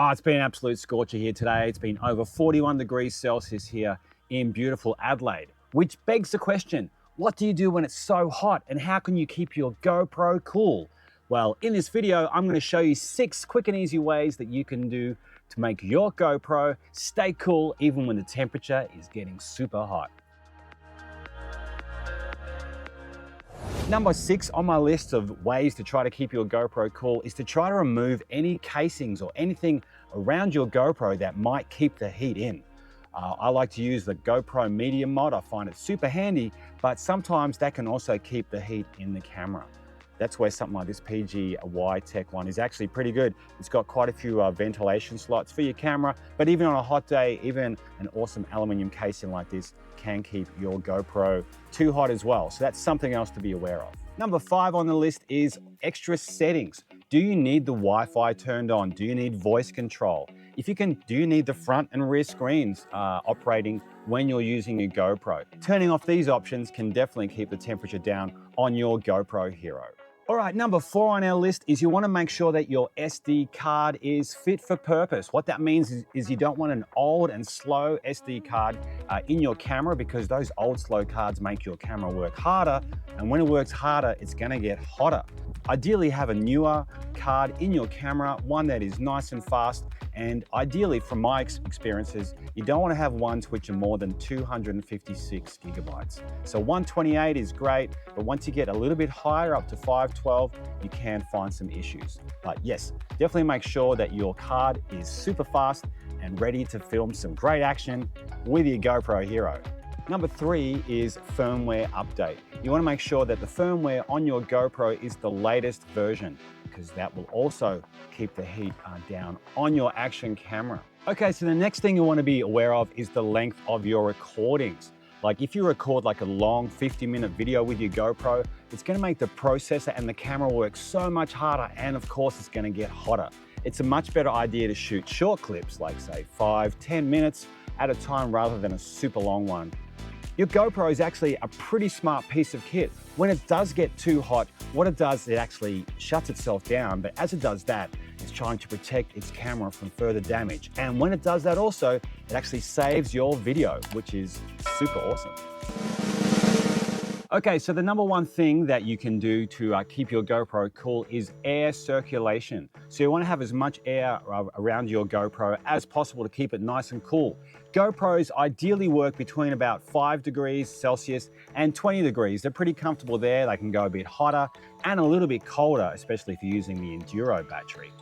Oh, it's been an absolute scorcher here today. It's been over 41 degrees Celsius here in beautiful Adelaide, which begs the question, what do you do when it's so hot and how can you keep your GoPro cool? Well, in this video, I'm going to show you 6 quick and easy ways that you can do to make your GoPro stay cool even when the temperature is getting super hot. Number 6 on my list of ways to try to keep your GoPro cool is to try to remove any casings or anything around your GoPro that might keep the heat in. I like to use the GoPro Medium mod. I find it super handy, but sometimes that can also keep the heat in the camera. That's where something like this PGY Tech one is actually pretty good. It's got quite a few ventilation slots for your camera, but even on a hot day, even an awesome aluminum casing like this can keep your GoPro too hot as well. So that's something else to be aware of. Number 5 on the list is extra settings. Do you need the Wi-Fi turned on? Do you need voice control? If you can, do you need the front and rear screens operating when you're using your GoPro? Turning off these options can definitely keep the temperature down on your GoPro Hero. All right, number 4 on our list is you want to make sure that your SD card is fit for purpose. What that means is you don't want an old and slow SD card in your camera, because those old slow cards make your camera work harder, and when it works harder, it's going to get hotter. Ideally, have a newer card in your camera, one that is nice and fast, and ideally, from my experiences, you don't want to have ones which are more than 256 gigabytes. So 128 is great, but once you get a little bit higher, up to 512, you can find some issues. But yes, definitely make sure that your card is super fast and ready to film some great action with your GoPro Hero. Number 3 is firmware update. You want to make sure that the firmware on your GoPro is the latest version, because that will also keep the heat down on your action camera. Okay, so the next thing you want to be aware of is the length of your recordings. Like if you record like a long 50-minute video with your GoPro, it's going to make the processor and the camera work so much harder, and of course it's going to get hotter. It's a much better idea to shoot short clips, like say 5-10 minutes at a time rather than a super long one. Your GoPro is actually a pretty smart piece of kit. When it does get too hot, what it does, it actually shuts itself down, but as it does that, it's trying to protect its camera from further damage. And when it does that also, it actually saves your video, which is super awesome. Okay, so the number 1 thing that you can do to keep your GoPro cool is air circulation. So you want to have as much air around your GoPro as possible to keep it nice and cool. GoPros ideally work between about 5 degrees Celsius and 20 degrees. They're pretty comfortable there. They can go a bit hotter and a little bit colder, especially if you're using the Enduro battery.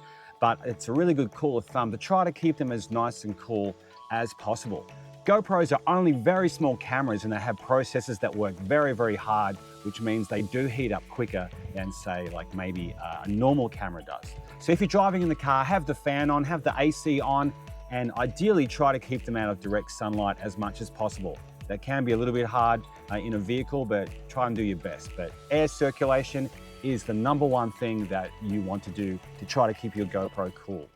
But it's a really good rule of thumb to try to keep them as nice and cool as possible. GoPros are only very small cameras, and they have processors that work very, very hard, which means they do heat up quicker than say like maybe a normal camera does. So if you're driving in the car, have the fan on, have the AC on, and ideally try to keep them out of direct sunlight as much as possible. That can be a little bit hard in a vehicle, but try and do your best. But air circulation is the number 1 thing that you want to do to try to keep your GoPro cool.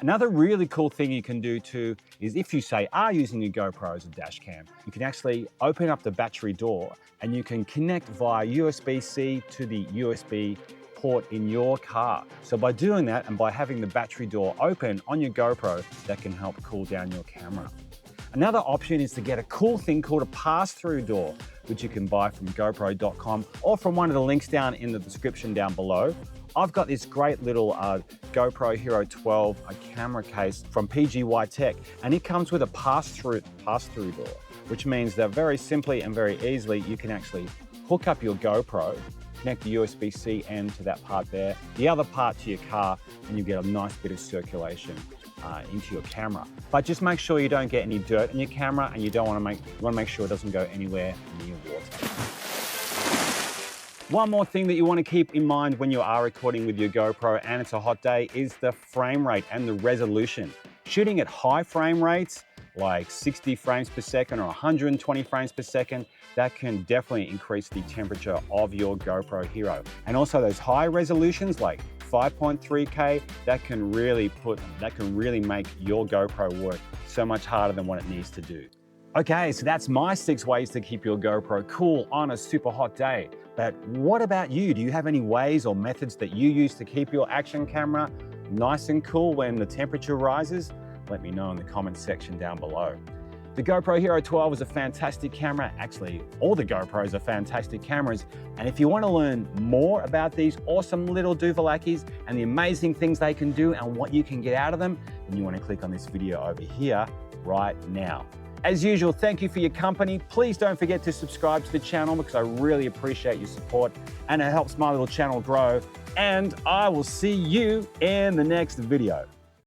Another really cool thing you can do too is if you say are using your GoPro as a dash cam, you can actually open up the battery door and you can connect via USB-C to the USB port in your car. So by doing that and by having the battery door open on your GoPro, that can help cool down your camera. Another option is to get a cool thing called a pass-through door, which you can buy from GoPro.com or from one of the links down in the description down below. I've got this great little GoPro Hero 12 camera case from PGY Tech, and it comes with a pass-through door, which means that very simply and very easily you can actually hook up your GoPro, connect the USB-C end to that part there, the other part to your car, and you get a nice bit of circulation into your camera. But just make sure you don't get any dirt in your camera, and you want to make sure it doesn't go anywhere near water. One more thing that you want to keep in mind when you are recording with your GoPro and it's a hot day is the frame rate and the resolution. Shooting at high frame rates, like 60 frames per second or 120 frames per second, that can definitely increase the temperature of your GoPro Hero. And also those high resolutions like 5.3K, that can really make your GoPro work so much harder than what it needs to do. Okay, so that's my 6 ways to keep your GoPro cool on a super hot day. But what about you? Do you have any ways or methods that you use to keep your action camera nice and cool when the temperature rises? Let me know in the comments section down below. The GoPro Hero 12 is a fantastic camera. Actually, all the GoPros are fantastic cameras. And if you want to learn more about these awesome little doovalakis and the amazing things they can do and what you can get out of them, then you want to click on this video over here right now. As usual, thank you for your company. Please don't forget to subscribe to the channel because I really appreciate your support and it helps my little channel grow. And I will see you in the next video.